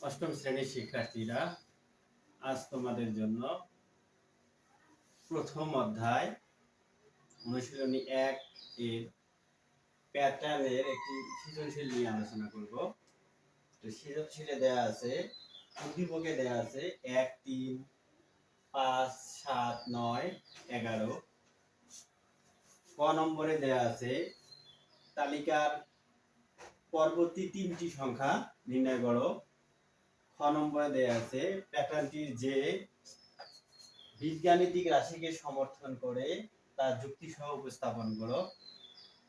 অষ্টম শ্রেণীর শিক্ষার্থীরা, আজ তোমাদের জন্য প্রথম অধ্যায় অনুশীলনী 1 এর প্যাটার্নের একটি সৃজনশীল নিয়ে আলোচনা করব। তো সৃজনশীলে দেয়া আছে, উদ্দীপকে দেয়া আছে 1, 3, 5, 7, 9, 11। ক নম্বরে দেয়া আছে তালিকার পরবর্তী তিনটি সংখ্যা নির্ণয় করো। খ নম্বরে দেয়া আছে প্যাটার্নটির যে বীজগাণিতিক রাশিকে সমর্থন করে তা যুক্তি সহ উপস্থাপন করো।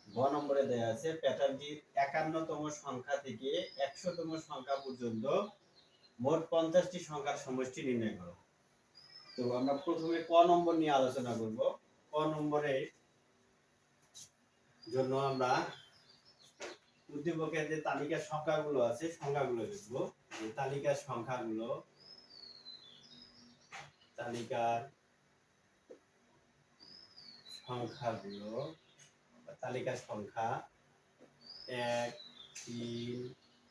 গ নম্বরে দেয়া আছে প্যাটার্নটির 51তম সংখ্যা থেকে 100তম সংখ্যা পর্যন্ত মোট 50টি সংখ্যার সমষ্টি নির্ণয় করো। তো আমরা প্রথমে ক নম্বর নিয়ে আলোচনা করব। ক নম্বরের জন্য আমরা উদ্দীপকের যে তালিকার সংখ্যাগুলো আছে সংখ্যাগুলো লিখব। এই তালিকার সংখ্যাগুলো তালিকার সংখ্যা 1, 3,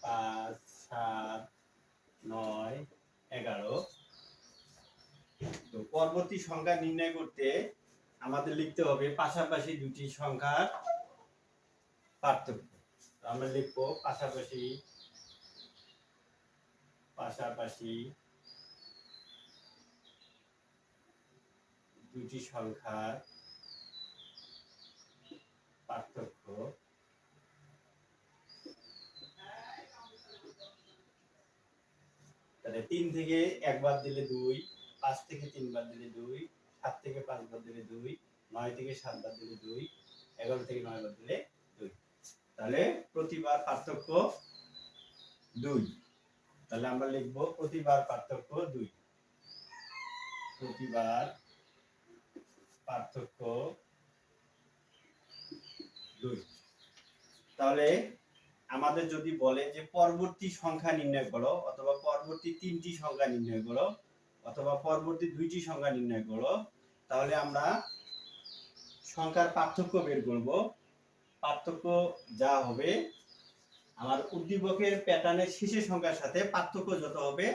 5, 7, 9, 11। তো পরবর্তী সংখ্যা নির্ণয় করতে আমাদের লিখতে হবে পাশাপাশি দুটি সংখ্যার পার্থক্য। আমরা লিখব পাশাপাশি দুটি সংখ্যার পার্থক্য। তাহলে 3 থেকে 1 বাদ দিলে 2, 5 থেকে 3 বাদ দিলে 2, 7 থেকে 5 বাদ দিলে 2, 9 থেকে 7 বাদ দিলে 2, 11 থেকে 9 বাদ দিলে 2। তাহলে প্রতিবার পার্থক্য 2। তাহলে আমরা লিখব প্রতিবার পার্থক্য 2। প্রতিবার পার্থক্য 2। তাহলে আমাদের যদি বলে যে পরবর্তী সংখ্যা নির্ণয় করো, অথবা পরবর্তী তিনটি সংখ্যা নির্ণয় করো, অথবা পরবর্তী দুইটি সংখ্যা নির্ণয় করো, তাহলে আমরা সংখ্যার পার্থক্য বের করব। পার্থক্য যা হবে আমার উদ্দীপকের প্যাটার্নের শেষের সংখ্যার সাথে পার্থক্য যত হবে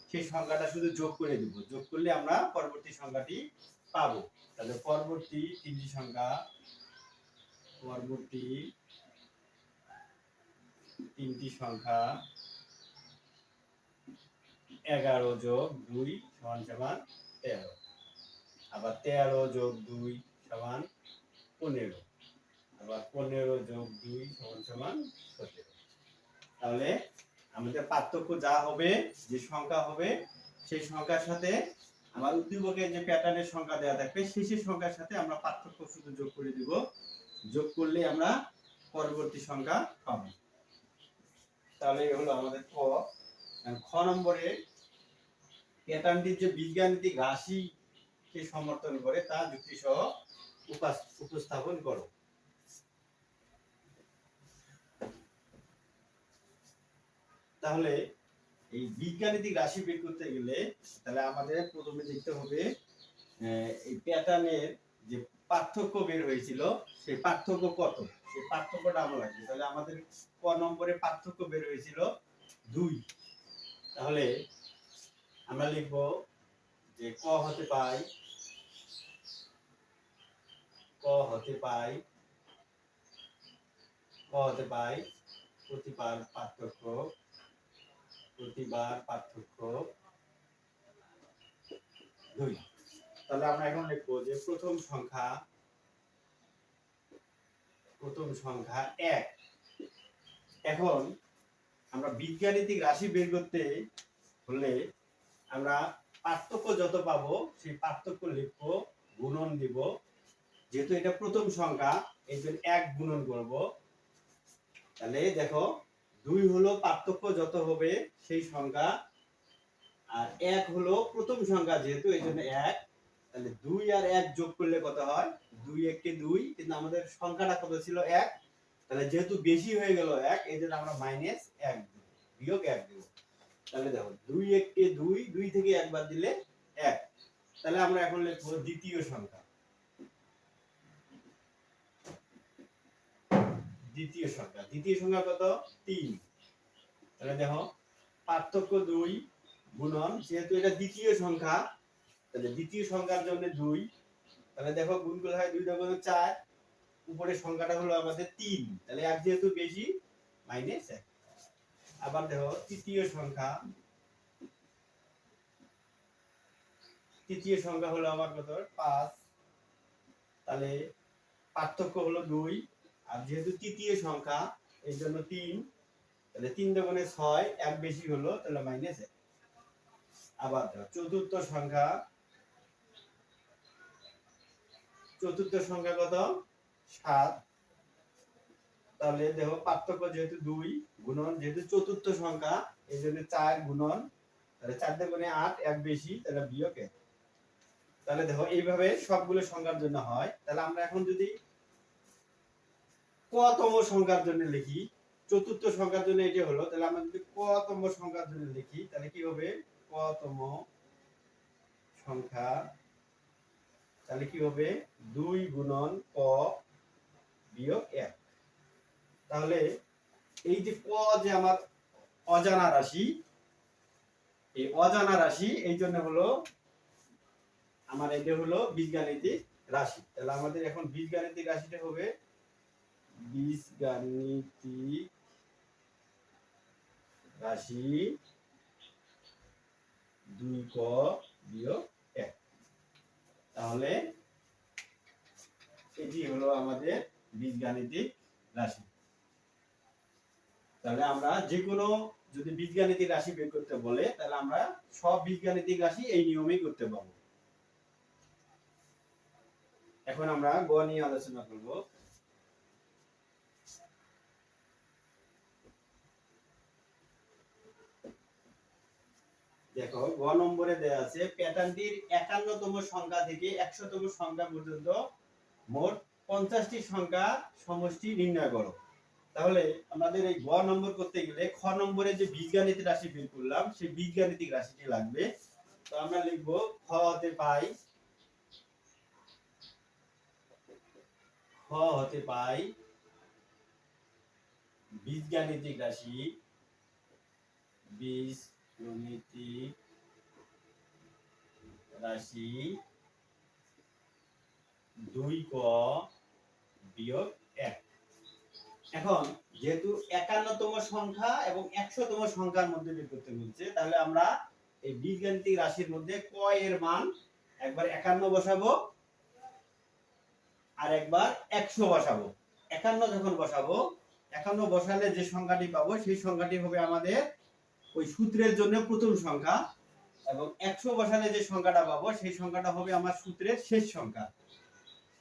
সেই সংখ্যাটা শুধু যোগ করে দিব। যোগ করলে আমরা পরবর্তী সংখ্যাটি পাবো। তাহলে পরবর্তী তিনটি সংখ্যা 11 যোগ 2 সমান 13। আবার 13 যোগ 2 সমান 15। আবার 15 যোগ 2 সমান 17। তাহলে আমাদের পার্থক্য যা হবে, যে সংখ্যা হবে সেই সংখ্যার সাথে আমার উদ্দীপকের যে প্যাটার্নের সংখ্যা দেওয়া থাকবে শেষের সংখ্যার সাথে আমরা পার্থক্য শুধু যোগ করে দিব। যোগ করলে আমরা পরবর্তী সংখ্যা পাবো। তাহলে এই হলো আমাদের ক। খ নম্বরে প্যাটার্নটির যে বীজগাণিতিক রাশিকে সমর্থন করে তা যুক্তি সহ উপস্থাপন করো। তাহলে এই বীজগাণিতিক রাশি বের করতে গেলে তাহলে আমাদের প্রথমে দেখতে হবে এই প্যাটার্নের যে পার্থক্য বের হয়েছিল সেই পার্থক্য কত, সেই পার্থক্যটা আমরা লাগবে। তাহলে আমাদের ক নম্বরে পার্থক্য বের হয়েছিল 2। তাহলে আমরা লিখব যে ক হতে পাই প্রতিবার পার্থক্য 2। তাহলে আমরা এখন লিখব যে প্রথম সংখ্যা 1। এখন আমরা বীজগাণিতিক রাশি বের করতে হলে আমরা পার্থক্য যত পাবো সেই পার্থক্য লিখব, গুণন দিব। যেহেতু এটা প্রথম সংখ্যা এই জন্য 1 গুণন করব। তাহলে দেখো 2 হলো পার্থক্য যত হবে সেই সংখ্যা, আর 1 হলো প্রথম সংখ্যা যেহেতু এই জন্য 1। তাহলে 2 আর 1 যোগ করলে কত হয়? 2 1 কে 2, কিন্তু আমাদের সংখ্যাটা কত ছিল? 1। তাহলে যেহেতু বেশি হয়ে গেল 1, এই জন্য আমরা -1 বিয়োগ 1 দেব। তাহলে দেখো 2 1 কে 2, 2 থেকে 1 বাদ দিলে 1। তাহলে আমরা এখন লিখব দ্বিতীয় সংখ্যা কত? 3। তাহলে দেখো পার্থক্য 2 গুণন, যেহেতু এটা দ্বিতীয় সংখ্যা তাহলে দ্বিতীয় সংখ্যার জন্য 2, তাহলে দেখো গুণ করলে হয় 2 গুণ 4, উপরের সংখ্যাটা হলো আমাদের 3, তাহলে এক যেহেতু বেশি -1। আবার দেখো তৃতীয় সংখ্যা হলো আমার কত 5, তাহলে পার্থক্য হলো 2, আর যেহেতু তৃতীয় সংখ্যা এই জন্য 3, তাহলে 3 দুগুণে 6, এক বেশি হলো তাহলে -1। আবার দেখো চতুর্থ সংখ্যা কত 7, তাহলে দেখো পার্থক্য যেহেতু 2 গুণন, যেহেতু চতুর্থ সংখ্যা এই জন্য 4 গুণন, তাহলে 4 দুগুণে 8, এক বেশি তাহলে বিয়োগ 1। তাহলে দেখো এইভাবে সবগুলো সংখ্যার জন্য হয়। তাহলে আমরা এখন যদি কতম সংখ্যার জন্য লিখি, চতুর্থ সংখ্যার জন্য এটা হলো, তাহলে আমরা যদি কতম সংখ্যার জন্য লিখি তাহলে কি হবে কতম সংখ্যা, তাহলে কি হবে 2 গুণন ক বিয়োগ 1। তাহলে এই যে ক যে আমার অজানা রাশি, এই অজানা রাশি এই জন্য হলো আমার এটা হলো বীজগাণিতিক রাশি। তাহলে আমাদের এখন বীজগাণিতিক রাশিটা হবে বীজগাণিতিক রাশি 2 ক বিয়োগ 1। তাহলে এটি হলো আমাদের বীজগাণিতিক রাশি। তাহলে আমরা যে কোনো যদি বীজগাণিতিক রাশি বের করতে বলে তাহলে আমরা সব বীজগাণিতিক রাশি এই নিয়মেই করতে পারবো। এখন আমরা গ নিয়ে আলোচনা করব। দেখো গ নম্বরে দেয়া আছে প্যাটার্নটির 51তম সংখ্যা থেকে 100তম সংখ্যা পর্যন্ত মোট 50টি সংখ্যা সমষ্টি নির্ণয় করো। তাহলে আমাদের এই গ নম্বর করতে গেলে খ নম্বরে যে বীজগাণিতিক রাশি বের করলাম সেই বীজগাণিতিক রাশিটি লাগবে। তো আমরা লিখব খ হতে পাই বীজগাণিতিক রাশি, বীজগাণিতিক রাশি 2 ক বিয়োগ 1। এখন যেহেতু 51তম সংখ্যা এবং 100তম সংখ্যার মধ্যে বের করতে বলছে, তাহলে আমরা এই বীজগাণিতিক রাশির মধ্যে ক এর মান একবার 51 বসাবো আর একবার 100 বসাবো। 51 যখন বসাবো, 51 বসালে যে সংখ্যাটি পাবো সেই সংখ্যাটি হবে আমাদের ওই সূত্রের জন্য প্রথম সংখ্যা, এবং 100 বসালে যে সংখ্যাটা পাবো সেই সংখ্যাটা হবে আমার সূত্রের শেষ সংখ্যা,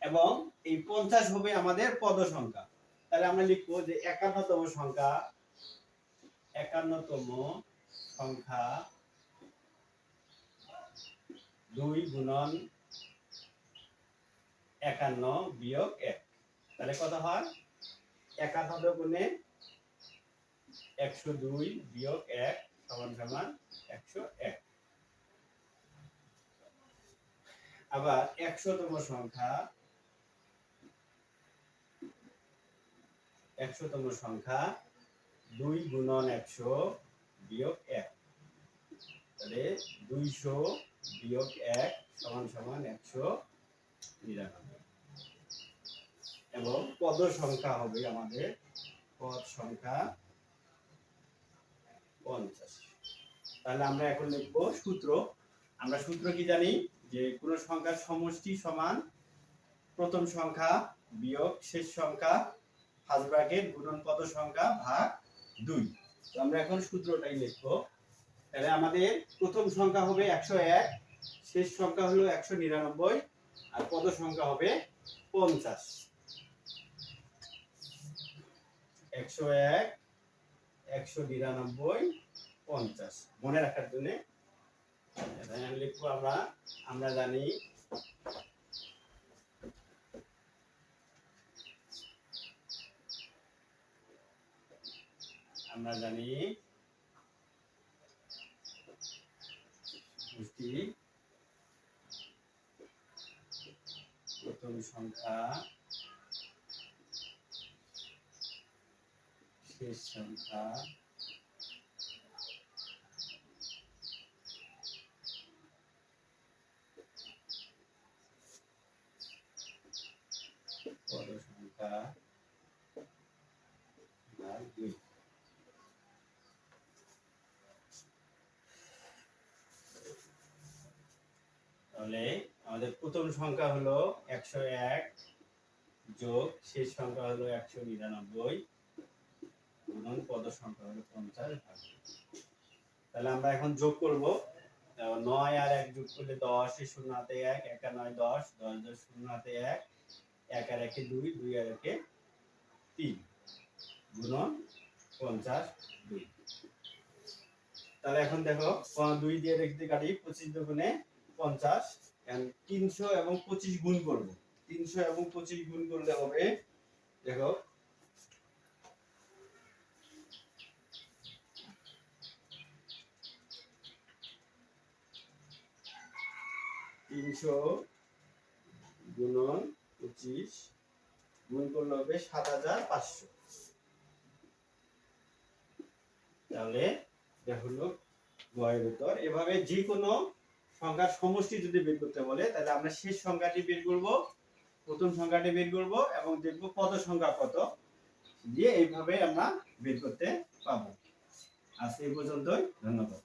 এবং এই 50 হবে আমাদের পদ সংখ্যা। তাহলে আমরা লিখবো যে 51তম সংখ্যা 2 গুণন 51 বিয়োগ 1। তাহলে কত হয় 51 গুণে 102 বিয়োগ 1 সমান সমান 101। আবার 100তম সংখ্যা 2 গুণন 100 বিয়োগ 1। তাহলে 200 বিয়োগ 1 সমান সমান 199। এবং পদ সংখ্যা হবে আমাদের পদ সংখ্যা 50। তাহলে আমরা এখন লিখব সূত্র। আমরা সূত্র কি জানি যে কোন সংখ্যার সমষ্টি সমান প্রথম সংখ্যা বিয়োগ শেষ সংখ্যা ফার্স্ট ব্র্যাকেট গুণন পদ সংখ্যা ভাগ 2। তো আমরা এখন সূত্রটাই লিখব। তাহলে আমাদের প্রথম সংখ্যা হবে 101, শেষ সংখ্যা হলো 199, আর পদ সংখ্যা হবে 50। 101, 199, 50 মনে রাখার জন্য লিখবো আমরা। আমরা জানি প্রথম সংখ্যা শেষ সংখ্যা তাহলে আমাদের প্রথম সংখ্যা হলো 101 যোগ শেষ সংখ্যা হলো 199 গুণন পদ সংখ্যা হলো 50 ভাগ। তাহলে আমরা এখন যোগ করব। 9 আর 1 যোগ করলে 10, 0 হাতে 1, 1 আর 9 10, 10 10 0 হাতে 1, 1 আর 1 2, 2 আর 1 3 গুণন 50 2। তাহলে এখন দেখো 2 দিয়ে রেখে কাটি, 25 দুগুণে 50, এন্ড 300 এবং 25 গুণ করব। 300 এবং 25 গুণ করলে হবে, দেখো 300 গুণন 25 গুণ করলে হবে 7500। তাহলে এটা হলো গয়ের উত্তর। এভাবে যে কোনো সংখ্যার সমষ্টি যদি বের করতে বলে তাহলে আমরা শেষ সংখ্যাটি বের করব, প্রথম সংখ্যাটি বের করব এবং দেখব পদ সংখ্যা কত, দিয়ে এইভাবে আমরা বের করতে পাবো। আজ এই পর্যন্তই, ধন্যবাদ।